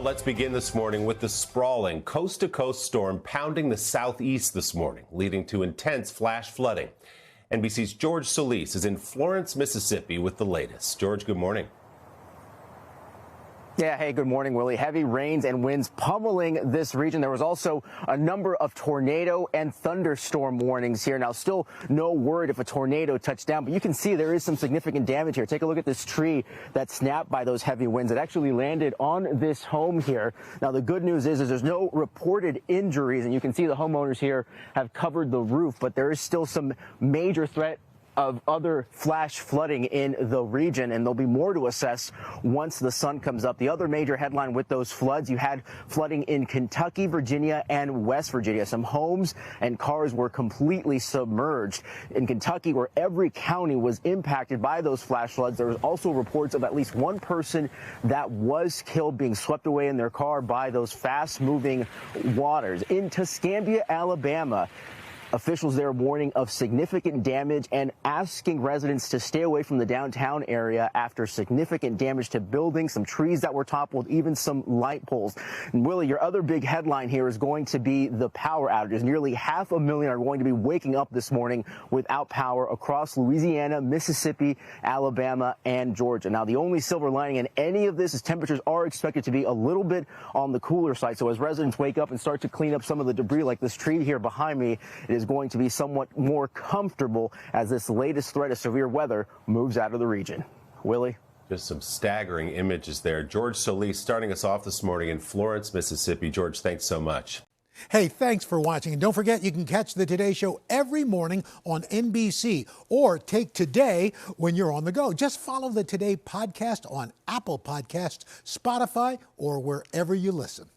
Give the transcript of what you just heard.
Let's begin this morning with the sprawling coast-to-coast storm pounding the southeast this morning, leading to intense flash flooding. NBC's George Solis is in Florence, Mississippi with the latest. George, good morning. Yeah, hey, good morning, Willie. Heavy rains and winds pummeling this region. There was also a number of tornado and thunderstorm warnings here. Now, still no word if a tornado touched down, but you can see there is some significant damage here. Take a look at this tree that snapped by those heavy winds. It actually landed on this home here. Now, the good news is there's no reported injuries, and you can see the homeowners here have covered the roof, but there is still some major threat of other flash flooding in the region, and there'll be more to assess once the sun comes up. The other major headline with those floods, you had flooding in Kentucky, Virginia, and West Virginia. Some homes and cars were completely submerged. In Kentucky, where every county was impacted by those flash floods, there was also reports of at least one person that was killed being swept away in their car by those fast-moving waters. In Tuscambia, Alabama, officials there warning of significant damage and asking residents to stay away from the downtown area after significant damage to buildings, some trees that were toppled, even some light poles. And Willie, your other big headline here is going to be the power outages. Nearly 500,000 are going to be waking up this morning without power across Louisiana, Mississippi, Alabama, and Georgia. Now, the only silver lining in any of this is temperatures are expected to be a little bit on the cooler side. So as residents wake up and start to clean up some of the debris like this tree here behind me, it is going to be somewhat more comfortable as this latest threat of severe weather moves out of the region. Willie? Just some staggering images there. George Solis starting us off this morning in Florence, Mississippi. George, thanks so much. Hey, thanks for watching. And don't forget, you can catch the Today Show every morning on NBC or take Today when you're on the go. Just follow the Today podcast on Apple Podcasts, Spotify, or wherever you listen.